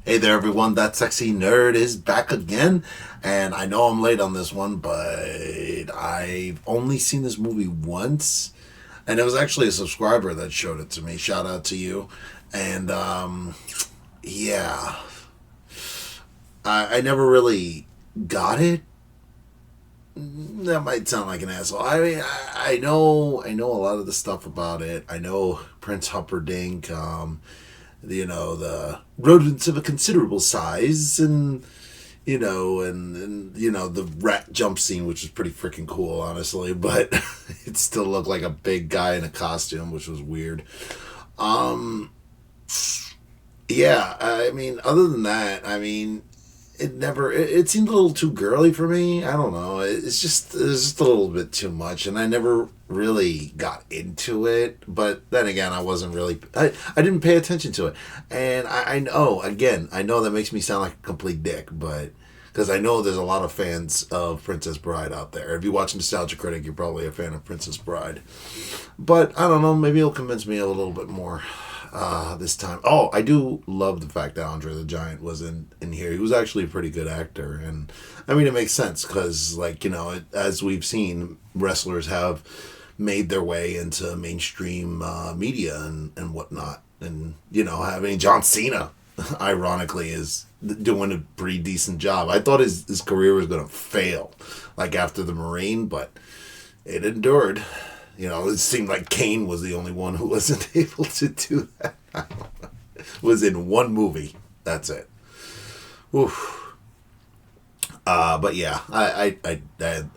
Hey there, everyone. That sexy nerd is back again. And I know I'm late on this one, but I've only seen this movie once. And it was actually a subscriber that showed it to me. Shout out to you. And, yeah. I never really got it. That might sound like an asshole. I mean, I know a lot of the stuff about it. I know Prince Humperdinck, the rodents of a considerable size, and the rat jump scene, which was pretty freaking cool, honestly, but it still looked like a big guy in a costume, which was weird. Yeah, I mean, other than that, I mean, it seemed a little too girly for me. I don't know. It's just a little bit too much, and I never really got into it. But then again, I didn't pay attention to it. And I know that makes me sound like a complete dick, but because I know there's a lot of fans of Princess Bride out there. If you watch Nostalgia Critic, you're probably a fan of Princess Bride. But I don't know, maybe it'll convince me a little bit more this time. Oh, I do love the fact that Andre the Giant was in here. He was actually a pretty good actor, and I mean, it makes sense because, as we've seen, wrestlers have made their way into mainstream media and whatnot, and having John Cena, ironically, is doing a pretty decent job. I thought his career was going to fail, after the Marine, but it endured. It seemed like Kane was the only one who wasn't able to do that. Was in one movie. That's it. Oof. But yeah, I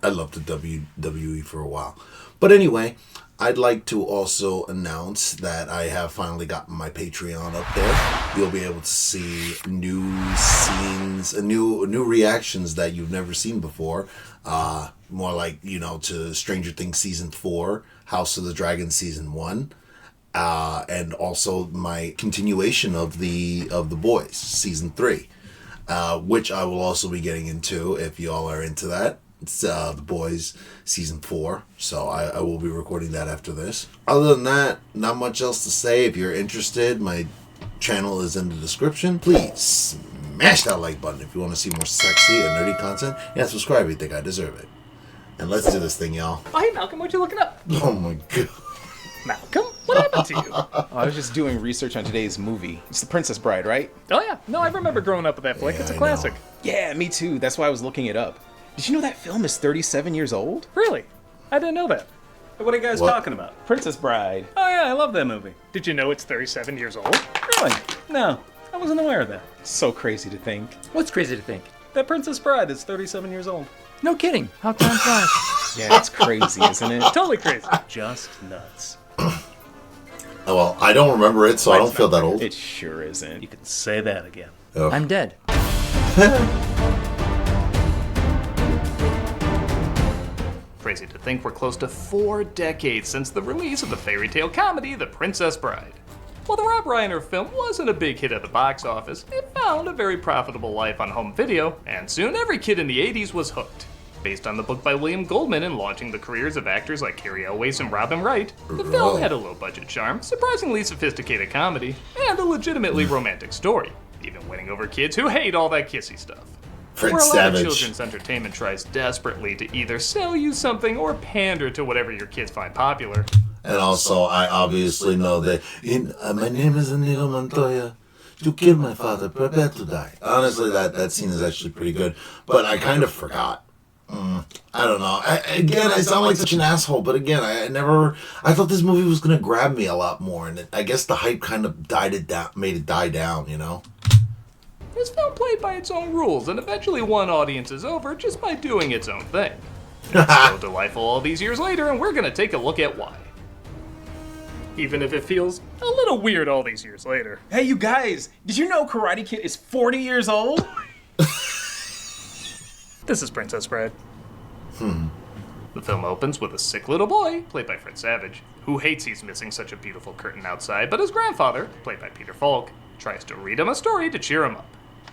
loved the WWE for a while. But anyway, I'd like to also announce that I have finally gotten my Patreon up there. You'll be able to see new scenes, new reactions that you've never seen before. More like, to Stranger Things Season 4, House of the Dragon Season 1, and also my continuation of the Boys Season 3, which I will also be getting into if y'all are into that. It's The Boys Season 4, so I will be recording that after this. Other than that, not much else to say. If you're interested, my channel is in the description. Please smash that like button if you want to see more sexy and nerdy content. And subscribe if you think I deserve it. And let's do this thing, y'all. Oh, hey, Malcolm, what you looking up? Oh, my God. Malcolm, what happened to you? I was just doing research on today's movie. It's The Princess Bride, right? Oh, yeah. No, I remember growing up with that flick. Yeah, It's a I classic. know. Yeah, me too. That's why I was looking it up. Did you know that film is 37 years old? Really? I didn't know that. What are you guys talking about? Princess Bride. Oh yeah, I love that movie. Did you know it's 37 years old? Really? No, I wasn't aware of that. So crazy to think. What's crazy to think? That Princess Bride is 37 years old. No kidding. How time flies. Yeah, it's crazy, isn't it? Totally crazy. Just nuts. Oh, well, I don't remember it, so I don't feel that old. It sure isn't. You can say that again. Oh. I'm dead. Crazy to think we're close to 4 decades since the release of the fairy tale comedy, The Princess Bride. While the Rob Reiner film wasn't a big hit at the box office, it found a very profitable life on home video, and soon every kid in the 80s was hooked. Based on the book by William Goldman and launching the careers of actors like Cary Elwes and Robin Wright, the film had a low-budget charm, surprisingly sophisticated comedy, and a legitimately romantic story, even winning over kids who hate all that kissy stuff. Where a Prince lot of Savage. children's entertainment tries desperately to either sell you something or pander to whatever your kids find popular. And also, I obviously know that my name is Inigo Montoya. You killed my father, prepare to die. Honestly, that scene is actually pretty good, but I kind of forgot. I don't know. I sound like such an asshole, but again, I thought this movie was going to grab me a lot more, and I guess the hype kind of made it die down, This film played by its own rules and eventually won audiences over just by doing its own thing. It's still delightful all these years later, and we're going to take a look at why. Even if it feels a little weird all these years later. Hey, you guys, did you know Karate Kid is 40 years old? This is Princess Bride. The film opens with a sick little boy, played by Fred Savage, who hates he's missing such a beautiful curtain outside, but his grandfather, played by Peter Falk, tries to read him a story to cheer him up.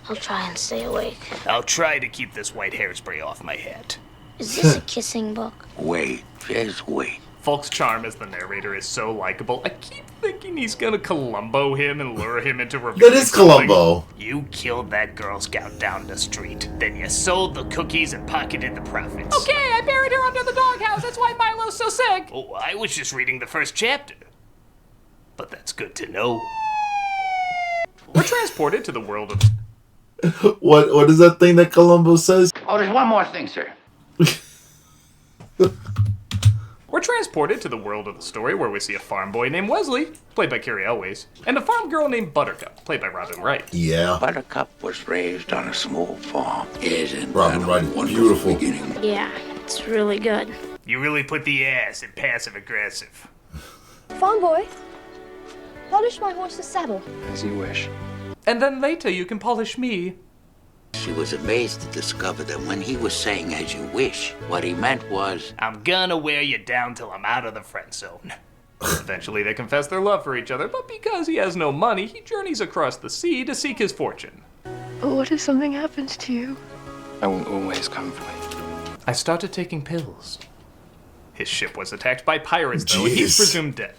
I'll try and stay awake. I'll try to keep this white hairspray off my head. Is this a kissing book? Wait, just wait. Folk's charm as the narrator is so likable. I keep thinking he's gonna Columbo him and lure him into revealing That is Columbo. You killed that Girl Scout down the street. Then you sold the cookies and pocketed the profits. Okay, I buried her under the doghouse. That's why Milo's so sick. Oh, I was just reading the first chapter. But that's good to know. We're transported to the world of... What is that thing that Columbo says? Oh, there's one more thing, sir. We're transported to the world of the story where we see a farm boy named Wesley, played by Carrie Elways, and a farm girl named Buttercup, played by Robin Wright. Yeah. Buttercup was raised on a small farm. Isn't Robin that Wright, a wonderful beautiful. beginning? Yeah, it's really good. You really put the ass in passive aggressive. Farm boy, polish my horse's saddle. As you wish. And then later you can polish me. She was amazed to discover that when he was saying "as you wish," what he meant was, I'm gonna wear you down till I'm out of the friend zone. Eventually they confess their love for each other, but because he has no money, he journeys across the sea to seek his fortune. What if something happens to you? I will always come for you. I started taking pills. His ship was attacked by pirates, though, and he's Jeez. presumed dead.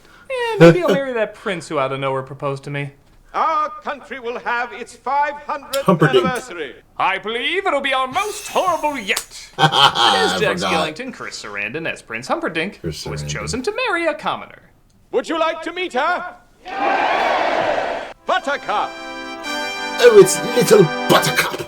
And maybe I'll marry that prince who out of nowhere proposed to me. Our country will have its 500th Humperdinck. anniversary. I believe it'll be our most horrible yet. As Jack forgot. Skellington, Chris Sarandon as Prince Humperdinck, Chris who was Sarandon. chosen to marry a commoner. Would you like to meet her? Buttercup. Oh, it's little Buttercup.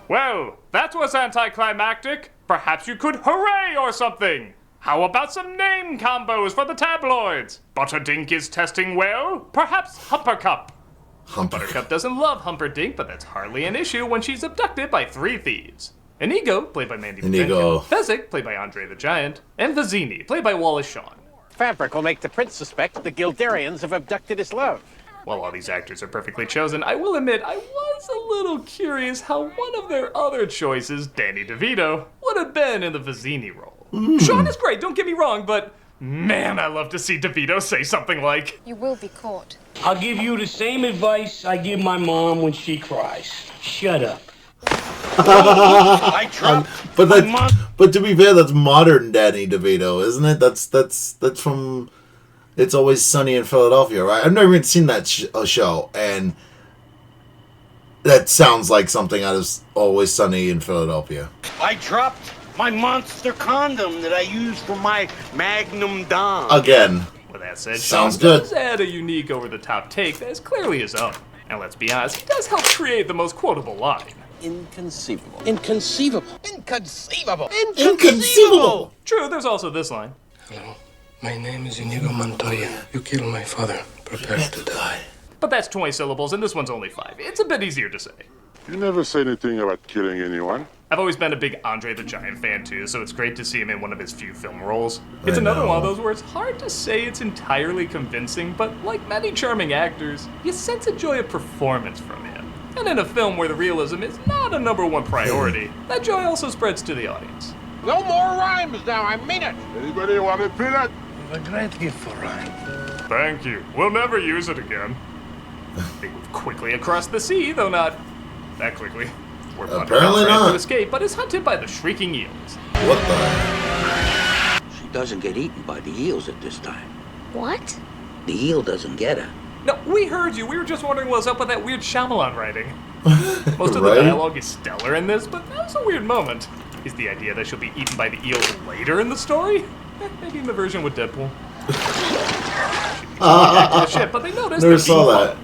Well, that was anticlimactic. Perhaps you could hooray or something. How about some name combos for the tabloids? Butterdink is testing well. Perhaps Humpercup. Buttercup doesn't love Humperdinck, but that's hardly an issue when she's abducted by three thieves. Inigo, played by Mandy Inigo. Patinkin, Fezzik, played by Andre the Giant, and Vizzini, played by Wallace Shawn. Fabric will make the prince suspect the Gildarians have abducted his love. While all these actors are perfectly chosen, I will admit I was a little curious how one of their other choices, Danny DeVito, would have been in the Vizzini role. Shawn is great, don't get me wrong, but man, I love to see DeVito say something like, You will be caught. I'll give you the same advice I give my mom when she cries. Shut up. I dropped But to be fair, that's modern Danny DeVito, isn't it? That's from It's Always Sunny in Philadelphia, right? I've never even seen that show, and that sounds like something out of Always Sunny in Philadelphia. I dropped my monster condom that I used for my Magnum Dom. Again. with that said, Sounds Shawn good. does add a unique over-the-top take that is clearly his own. And let's be honest, he does help create the most quotable line. Inconceivable. Inconceivable. Inconceivable. Inconceivable! True, there's also this line. Hello, my name is Inigo Montoya. You killed my father. Prepare to die. But that's 20 syllables, and this one's only 5. It's a bit easier to say. You never say anything about killing anyone. I've always been a big Andre the Giant fan too, so it's great to see him in one of his few film roles. It's I another know. one of those where it's hard to say it's entirely convincing, but like many charming actors, you sense a joy of performance from him. And in a film where the realism is not a #1 priority, that joy also spreads to the audience. No more rhymes now, I mean it. Anybody want a peanut? A great gift for Ryan. Thank you. We'll never use it again. They move quickly across the sea, though not that quickly. Where Apparently Buttercup tries not. to escape, but is hunted by the shrieking eels. What the? she doesn't get eaten by the eels at this time. What? The eel doesn't get her. No, we heard you. We were just wondering what's up with that weird Shyamalan writing. Most of the Right? dialogue is stellar in this, but that was a weird moment. Is the idea that she'll be eaten by the eels later in the story? Maybe in the version with Deadpool. The ship, but they noticed Never that saw being that.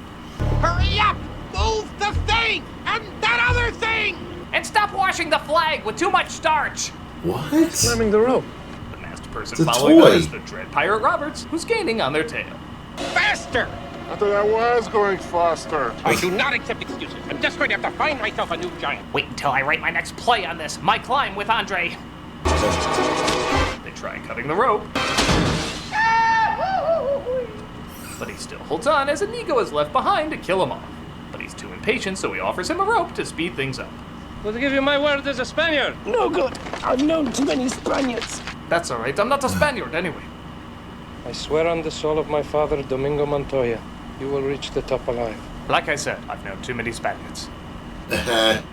Hurry up! Move the thing! And that other thing! And stop washing the flag with too much starch. What? Climbing the rope. The masked person It's a following them toy. is the Dread Pirate Roberts, who's gaining on their tail. Faster! I thought I was going faster. I do not accept excuses. I'm just going to have to find myself a new giant. Wait until I write my next play on this. My climb with Andre. They try cutting the rope. But he still holds on as Inigo is left behind to kill him off. But he's too impatient, so he offers him a rope to speed things up. Will give you my word as a Spaniard. No good. I've known too many Spaniards. That's alright, I'm not a Spaniard anyway. I swear on the soul of my father, Domingo Montoya, you will reach the top alive. Like I said, I've known too many Spaniards. Well,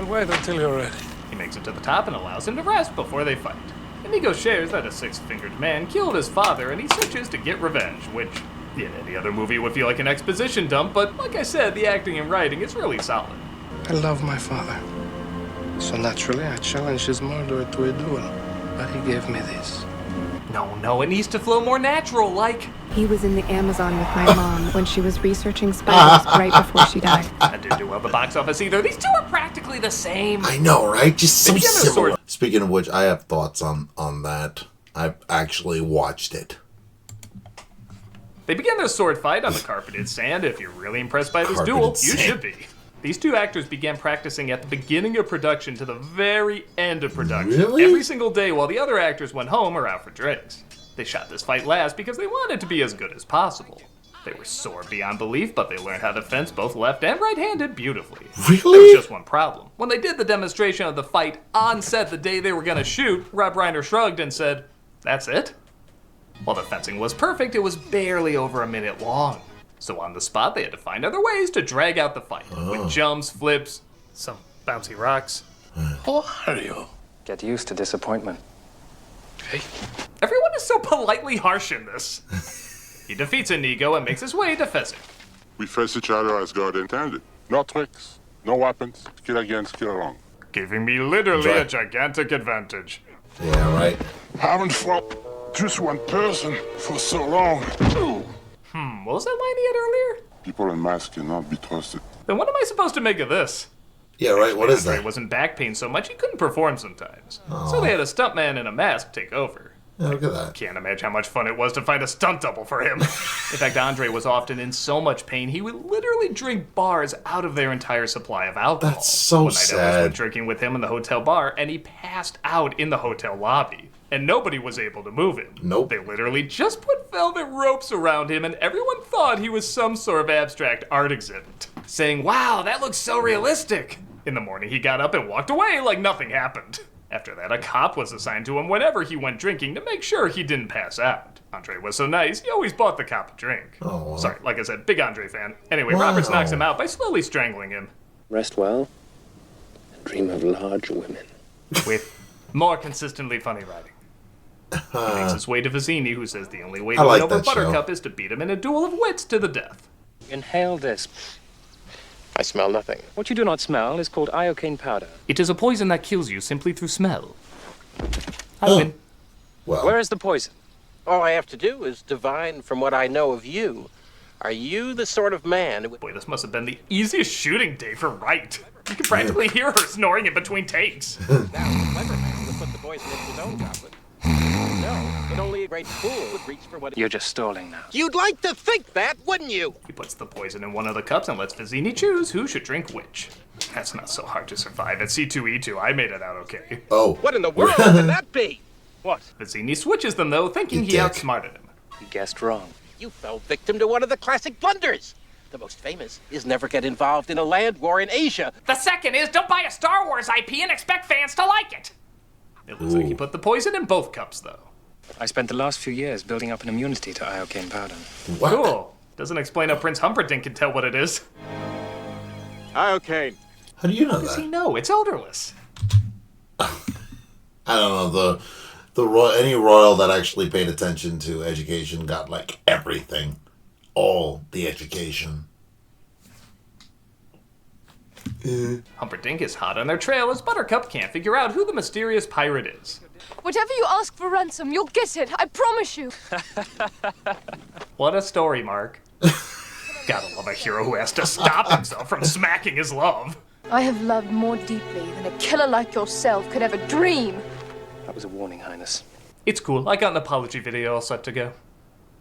wait until you're ready. He makes it to the top and allows him to rest before they fight. Inigo shares that a six-fingered man killed his father and he searches to get revenge, which in any other movie would feel like an exposition dump, but like I said, the acting and writing is really solid. I love my father. So naturally, I challenged his murderer to a duel. But he gave me this. No, it needs to flow more natural, like... He was in the Amazon with my mom when she was researching spiders right before she died. That didn't do well at the box office either. These two are practically the same. I know, right? Just so They began their similar. sword- Speaking of which, I have thoughts on that. I've actually watched it. They began their sword fight on the carpeted sand. If you're really impressed by this Carpeted duel, you sand. should be. These two actors began practicing at the beginning of production to the very end of production. Really? Every single day while the other actors went home or out for drinks. They shot this fight last because they wanted to be as good as possible. They were sore beyond belief, but they learned how to fence both left and right-handed beautifully. Really? There was just one problem. When they did the demonstration of the fight on set the day they were gonna shoot, Rob Reiner shrugged and said, "That's it?" While the fencing was perfect, it was barely over a minute long. So on the spot, they had to find other ways to drag out the fight. With jumps, flips, some bouncy rocks. Who are you? Get used to disappointment. Everyone is so politely harsh in this. He defeats Inigo and makes his way to Fezzik. We face each other as God intended. No tricks, no weapons, skill against skill alone. Giving me literally a gigantic advantage. Yeah, right. Haven't fought just one person for so long. What was that line he had earlier? People in masks cannot be trusted. Then what am I supposed to make of this? Yeah, right. What is Andre that? wasn't back pain so much he couldn't perform sometimes. So they had a stuntman in a mask take over. Yeah, look at that. Can't imagine how much fun it was to find a stunt double for him. In fact, Andre was often in so much pain he would literally drink bars out of their entire supply of alcohol. That's so One night Elvis sad. went drinking with him in the hotel bar and he passed out in the hotel lobby. And nobody was able to move him. Nope. They literally just put velvet ropes around him and everyone thought he was some sort of abstract art exhibit. Saying, "Wow, that looks so realistic." In the morning, he got up and walked away like nothing happened. After that, a cop was assigned to him whenever he went drinking to make sure he didn't pass out. Andre was so nice, he always bought the cop a drink. Oh. Sorry, like I said, big Andre fan. Anyway, Wow. Roberts knocks him out by slowly strangling him. Rest well and dream of large women. With more consistently funny writing. He makes his way to Vizzini, who says the only way I to like win over that show. Buttercup is to beat him in a duel of wits to the death. Inhale this. I smell nothing. What you do not smell is called iocane powder. It is a poison that kills you simply through smell. I win. Well, Where is the poison? All I have to do is divine from what I know of you. Are you the sort of man who... Boy, this must have been the easiest shooting day for Wright. You can practically hear her snoring in between takes. Now, a clever man would put the poison into his own goblet. No, but only a great fool would reach for what... You're just stalling now. You'd like to think that, wouldn't you? He puts the poison in one of the cups and lets Vizzini choose who should drink which. That's not so hard to survive. At C2E2, I made it out okay. oh. What in the world can that be? What? Vizzini switches them, though, thinking You he dick. outsmarted him. You guessed wrong. You fell victim to one of the classic blunders. The most famous is never get involved in a land war in Asia. The second is don't buy a Star Wars IP and expect fans to like it. It looks like he put the poison in both cups, though. I spent the last few years building up an immunity to iocane powder. What? Cool. Doesn't explain how Prince Humperdinck can tell what it is. Iocane. How do you know How does he that? know? It's odorless. I don't know. Any royal that actually paid attention to education got like everything, all the education. Humperdinck is hot on their trail as Buttercup can't figure out who the mysterious pirate is. Whatever you ask for ransom, you'll get it. I promise you. What a story, Mark. Gotta love a hero who has to stop himself from smacking his love. I have loved more deeply than a killer like yourself could ever dream. That was a warning, Highness. It's cool. I got an apology video all set to go.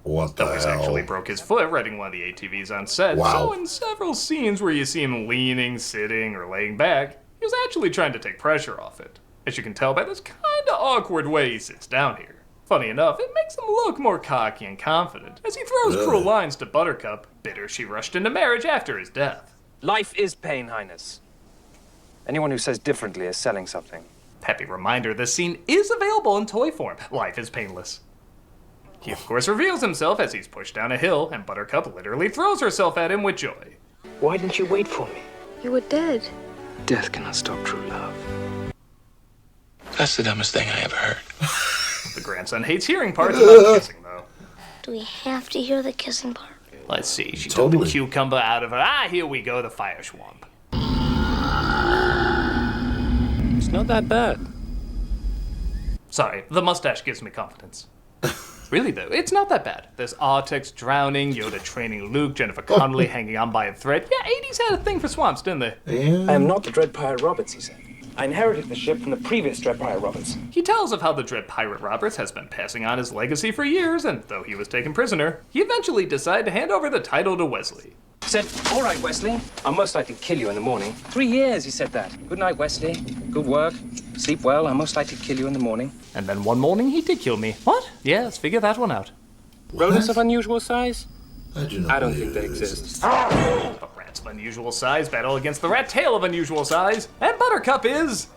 What the Elvis hell? actually broke his foot riding one of the ATVs on set, Wow. so in several scenes where you see him leaning, sitting, or laying back, he was actually trying to take pressure off it. As you can tell by this kinda awkward way he sits down here. Funny enough, it makes him look more cocky and confident, as he throws Really? cruel lines to Buttercup, bitter she rushed into marriage after his death. Life is pain, Highness. Anyone who says differently is selling something. Happy reminder, this scene is available in toy form. Life is painless. He of course reveals himself as he's pushed down a hill, and Buttercup literally throws herself at him with joy. Why didn't you wait for me? You were dead. Death cannot stop true love. That's the dumbest thing I ever heard. The grandson hates hearing parts about kissing, though. Do we have to hear the kissing part? Let's see, she took the cucumber out of her. Here we go, the fire swamp. It's not that bad. Sorry, the mustache gives me confidence. Really, though, it's not that bad. There's Artex drowning, Yoda training Luke, Jennifer Connelly hanging on by a thread. Yeah, 80s had a thing for swamps, didn't they? I am not the Dread Pirate Roberts, he said. I inherited the ship from the previous Dread Pirate Roberts. He tells of how the Dread Pirate Roberts has been passing on his legacy for years, and though he was taken prisoner, he eventually decided to hand over the title to Wesley. He said, all right, Wesley, I'll most likely kill you in the morning. 3 years, he said that. Good night, Wesley. Good work. Sleep well. I'll most likely kill you in the morning. And then one morning, he did kill me. What? Yeah, let's figure that one out. Rodents of unusual size? I don't think they exist. A rat's of unusual size battle against the rat tail of unusual size, and Buttercup is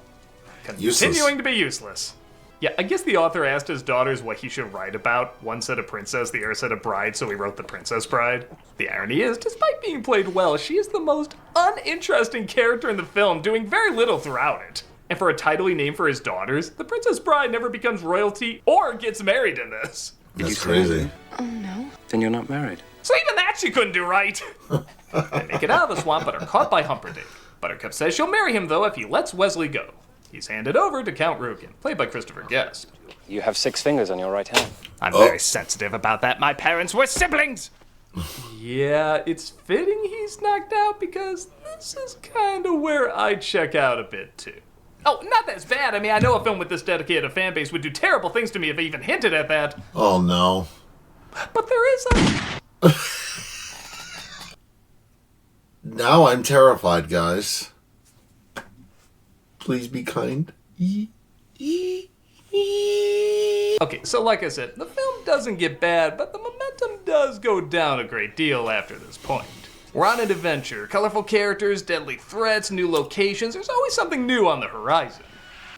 continuing to be useless. Yeah, I guess the author asked his daughters what he should write about. One said a princess, the other said a bride, so he wrote The Princess Bride. The irony is, despite being played well, she is the most uninteresting character in the film, doing very little throughout it. And for a title he named for his daughters, The Princess Bride never becomes royalty or gets married in this. That's crazy. Oh, no. Then you're not married. So even that she couldn't do right. They make it out of the swamp, but are caught by Humperdinck. Buttercup says she'll marry him, though, if he lets Wesley go. He's handed over to Count Rugen, played by Christopher Guest. You have 6 fingers on your right hand. I'm very sensitive about that. My parents were siblings! Yeah, it's fitting he's knocked out because this is kind of where I check out a bit, too. Oh, not that it's bad. I mean, I know a film with this dedicated fan base would do terrible things to me if I even hinted at that. Oh, no. But there is a... Now I'm terrified, guys. Please be kind. Okay, so like I said, the film doesn't get bad, but the momentum does go down a great deal after this point. We're on an adventure, colorful characters, deadly threats, new locations, there's always something new on the horizon.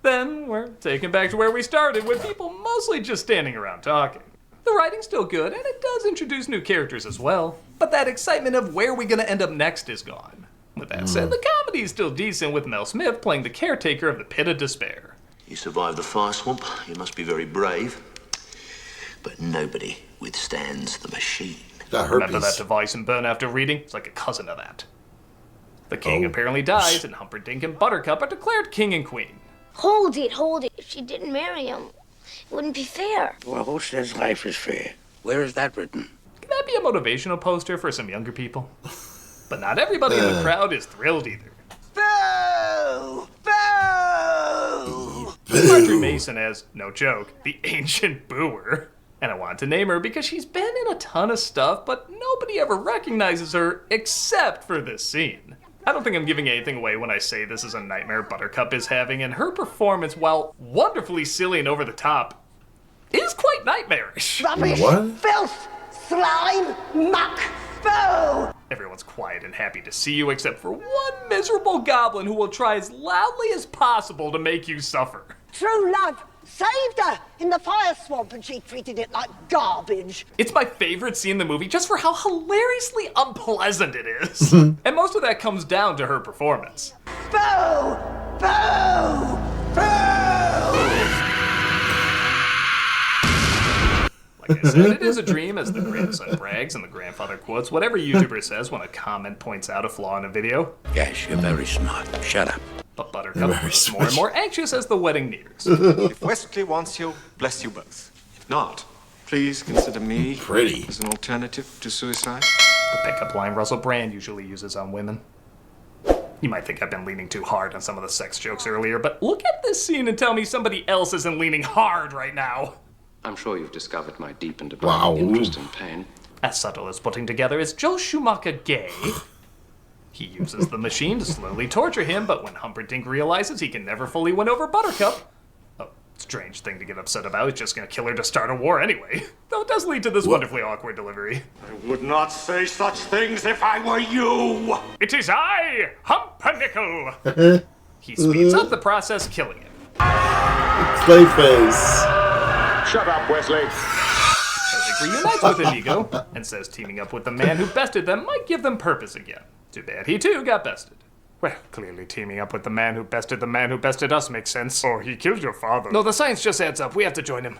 Then we're taken back to where we started, with people mostly just standing around talking. The writing's still good, and it does introduce new characters as well, but that excitement of where we're gonna end up next is gone. With that said, the comedy is still decent, with Mel Smith playing the caretaker of the Pit of Despair. You survived the fire swamp. You must be very brave. But nobody withstands the machine. Remember that device in Burn After Reading? It's like a cousin of that. The king apparently dies, and Humperdinck and Buttercup are declared king and queen. Hold it, hold it. If she didn't marry him, it wouldn't be fair. Well, who says life is fair? Where is that written? Can that be a motivational poster for some younger people? But not everybody in the crowd is thrilled either. Boo! Boo! Marjorie Mason as, no joke, the ancient booer. And I wanted to name her because she's been in a ton of stuff, but nobody ever recognizes her except for this scene. I don't think I'm giving anything away when I say this is a nightmare Buttercup is having, and her performance, while wonderfully silly and over the top, is quite nightmarish. Rubbish, filth, slime, muck, boo! Everyone's quiet and happy to see you except for one miserable goblin who will try as loudly as possible to make you suffer. True love saved her in the fire swamp and she treated it like garbage. It's my favorite scene in the movie just for how hilariously unpleasant it is. And most of that comes down to her performance. Boo! Boo! Boo! Like I said, it is a dream, as the grandson brags and the grandfather quotes whatever YouTuber says when a comment points out a flaw in a video. Yes, you're very smart. Shut up. But Buttercup grows more and more anxious as the wedding nears. If Wesley wants you, bless you both. If not, please consider me as an alternative to suicide. The pickup line Russell Brand usually uses on women. You might think I've been leaning too hard on some of the sex jokes earlier, but look at this scene and tell me somebody else isn't leaning hard right now. I'm sure you've discovered my deep and abiding interest in pain. As subtle as putting together is Joel Schumacher gay. He uses the machine to slowly torture him, but when Humperdinck realizes he can never fully win over Buttercup, a strange thing to get upset about, he's just gonna kill her to start a war anyway. Though it does lead to this wonderfully awkward delivery. I would not say such things if I were you! It is I, Humpernickel! He speeds up the process, killing him. Clayface. Shut up, Wesley. Humperdinck reunites with Inigo, and says teaming up with the man who bested them might give them purpose again. Too bad he too got bested. Well, clearly teaming up with the man who bested us makes sense. Or he killed your father. No, the science just adds up. We have to join him.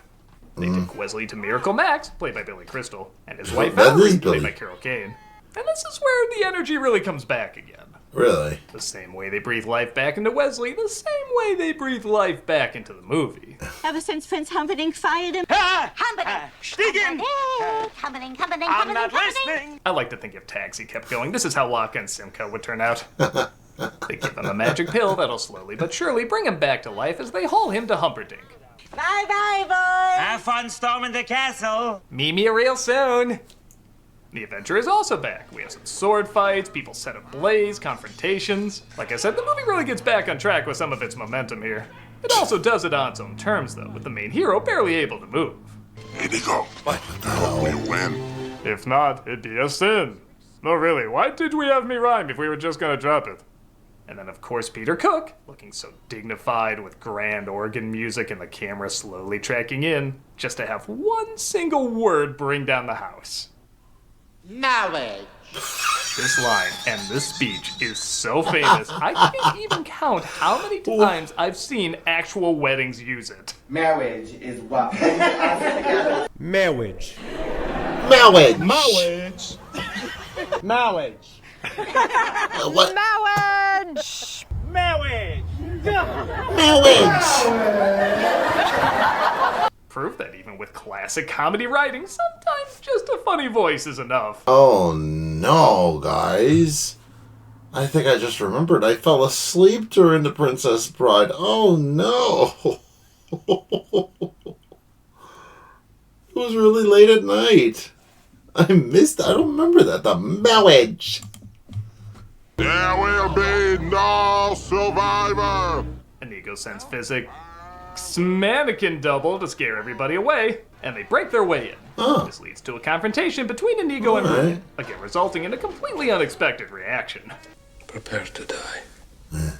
They take Wesley to Miracle Max, played by Billy Crystal, and his wife That is Valerie, Billy. played by Carol Kane. And this is where the energy really comes back again. Really? The same way they breathe life back into Wesley, the same way they breathe life back into the movie. Ever since Prince Humperdinck fired him. Humperdinck! Stiegen! Humperdinck, Humperdinck, I'm not Humperdinck! listening! I like to think if Taxi kept going, this is how Locke and Simcoe would turn out. They give him a magic pill that'll slowly but surely bring him back to life as they haul him to Humperdinck. Bye-bye, boys! Have fun storming the castle! Meet me real soon! The adventure is also back. We have some sword fights, people set ablaze, confrontations. Like I said, the movie really gets back on track with some of its momentum here. It also does it on its own terms, though, with the main hero barely able to move. Here you go. What? Hopefully you win. If not, it'd be a sin. No, really, why did we have me rhyme if we were just gonna drop it? And then, of course, Peter Cook, looking so dignified with grand organ music and the camera slowly tracking in, just to have one single word bring down the house. Mawage. This line and this speech is so famous, I can't even count how many times I've seen actual weddings use it. Marriage is what. Marriage. Marriage. Marriage. Marriage. What? Marriage! Marriage! Proof that even with classic comedy writing, sometimes just a funny voice is enough. Oh no, guys. I think I just remembered I fell asleep during The Princess Bride. Oh no. It was really late at night. I don't remember that. The marriage. There will be no survivor. Inigo sends physics mannequin double to scare everybody away, and they break their way in. This leads to a confrontation between Inigo and Ruben, again resulting in a completely unexpected reaction. Prepare to die. And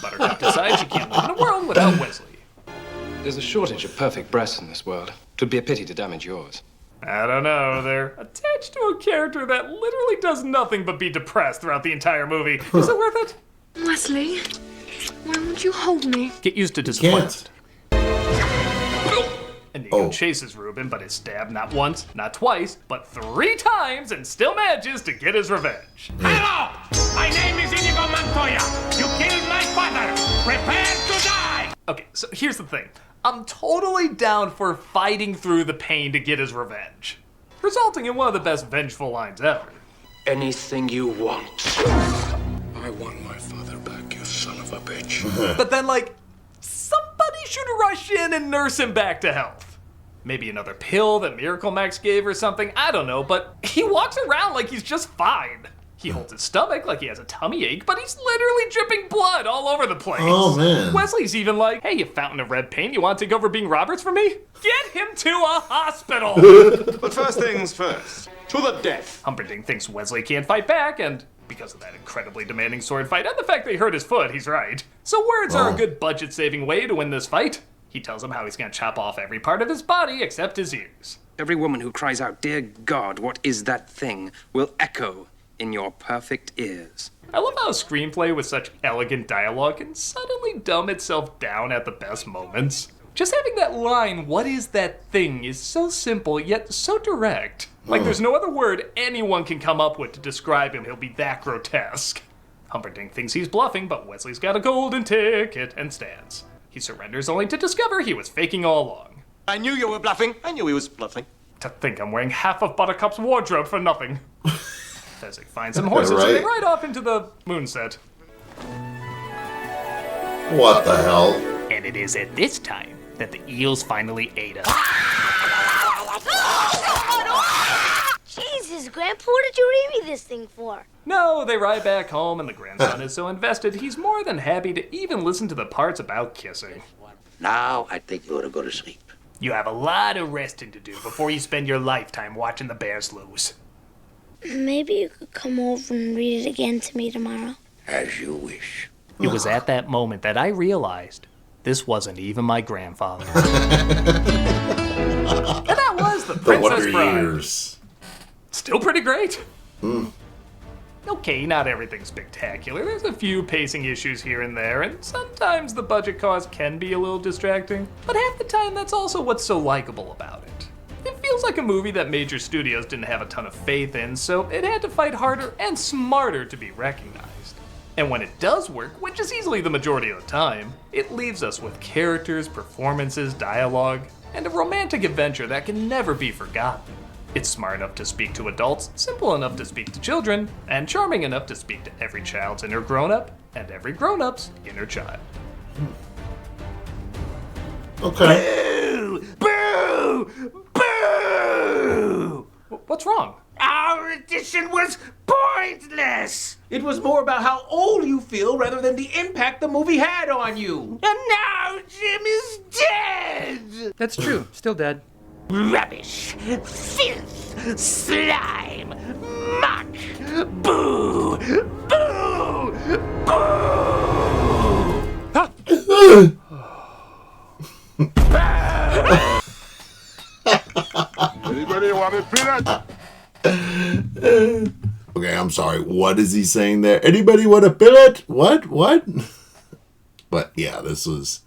Buttercup decides she can't live in a world without Wesley. There's a shortage of perfect breasts in this world. Twould be a pity to damage yours. I don't know, they're attached to a character that literally does nothing but be depressed throughout the entire movie. Is it worth it? Wesley, why won't you hold me? Get used to disappointment. Inigo chases Ruben, but is stabbed not once, not twice, but 3 times and still manages to get his revenge. Hello! My name is Inigo Montoya. You killed my father. Prepare to die! Okay, so here's the thing. I'm totally down for fighting through the pain to get his revenge, resulting in one of the best vengeful lines ever. Anything you want. I want my father back, you son of a bitch. But then, somebody should rush in and nurse him back to health. Maybe another pill that Miracle Max gave or something, I don't know, but he walks around like he's just fine. He holds his stomach like he has a tummy ache, but he's literally dripping blood all over the place. Oh, man. Wesley's even like, hey, you fountain of red pain, you want to take over being Roberts for me? Get him to a hospital! But first things first, to the death. Humperdinck thinks Wesley can't fight back, and because of that incredibly demanding sword fight and the fact they hurt his foot, he's right. So words are a good budget-saving way to win this fight. He tells him how he's gonna chop off every part of his body except his ears. Every woman who cries out, "Dear God, what is that thing?" will echo in your perfect ears. I love how a screenplay with such elegant dialogue can suddenly dumb itself down at the best moments. Just having that line, "What is that thing?" is so simple yet so direct. Like there's no other word anyone can come up with to describe him. He'll be that grotesque. Humperdinck thinks he's bluffing, but Wesley's got a golden ticket and stands. He surrenders only to discover he was faking all along. I knew you were bluffing. I knew he was bluffing. To think I'm wearing half of Buttercup's wardrobe for nothing. Fezzik finds some horses and they ride off into the moonset. What the hell? And it is at this time that the eels finally ate us. Jesus, Grandpa, what did you read me this thing for? No, they ride back home and the grandson is so invested he's more than happy to even listen to the parts about kissing. Now I think you ought to go to sleep. You have a lot of resting to do before you spend your lifetime watching the Bears lose. Maybe you could come over and read it again to me tomorrow. As you wish. It was at that moment that I realized this wasn't even my grandfather. And that was The Princess Bride. Years. Still pretty great. Okay, not everything's spectacular. There's a few pacing issues here and there, and sometimes the budget cost can be a little distracting, but half the time that's also what's so likable about it. It feels like a movie that major studios didn't have a ton of faith in, so it had to fight harder and smarter to be recognized. And when it does work, which is easily the majority of the time, it leaves us with characters, performances, dialogue, and a romantic adventure that can never be forgotten. It's smart enough to speak to adults, simple enough to speak to children, and charming enough to speak to every child's inner grown-up and every grown-up's inner child. Okay. Boo! Boo! What's wrong? Our audition was pointless! It was more about how old you feel rather than the impact the movie had on you. And now Jim is dead! That's true. Still dead. Rubbish! Filth! Slime! Muck! Boo! Boo! Boo! Anybody want a peanut? Okay, I'm sorry. What is he saying there? Anybody want a billet? What? But yeah, this was.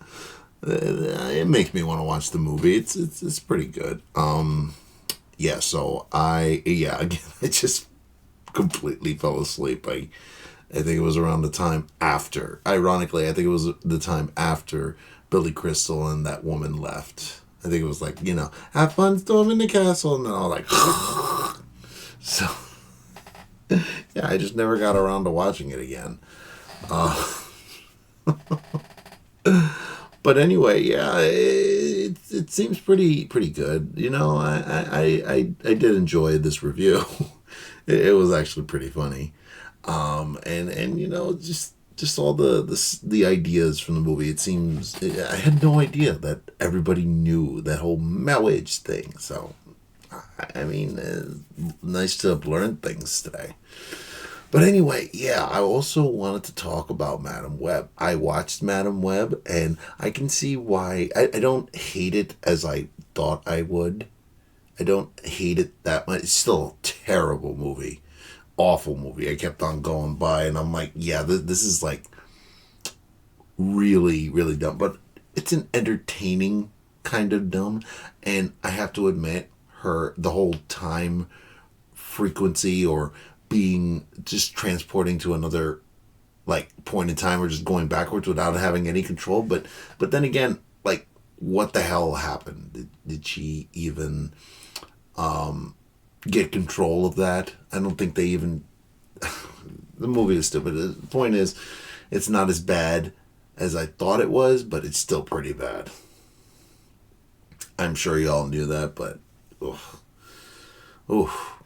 It makes me want to watch the movie. It's pretty good. Yeah. So again, I just completely fell asleep. I think it was around the time after. Ironically, I think it was the time after Billy Crystal and that woman left. I think it was like, have fun storming the castle, and then I was like, so yeah, I just never got around to watching it again. But anyway, yeah, it seems pretty good. I did enjoy this review. It was actually pretty funny, and just all the ideas from the movie. It seems I had no idea that everybody knew that whole Mawage thing. So, I mean, nice to have learned things today. But anyway, yeah, I also wanted to talk about Madam Web. I watched Madam Web, and I can see why. I don't hate it as I thought I would. I don't hate it that much. It's still a terrible movie. Awful movie. I kept on going by, and I'm like, yeah, this is like really, really dumb. But it's an entertaining kind of dumb. And I have to admit, the whole time frequency or being just transporting to another like point in time or just going backwards without having any control. But then again, like, what the hell happened? Did she even get control of that? I don't think they even the movie is stupid. The point is, it's not as bad as I thought it was, but it's still pretty bad. I'm sure you all knew that, but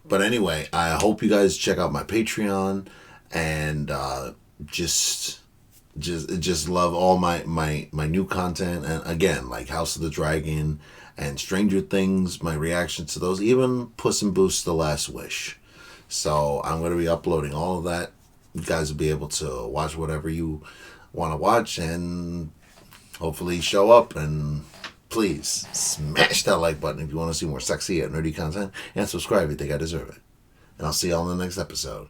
But anyway, I hope you guys check out my Patreon and just love all my new content. And again, like House of the Dragon and Stranger Things, my reactions to those, even Puss in Boots: The Last Wish. So I'm going to be uploading all of that. You guys will be able to watch whatever you want to watch and hopefully show up. And please smash that like button if you want to see more sexy and nerdy content, and subscribe if you think I deserve it. And I'll see y'all in the next episode.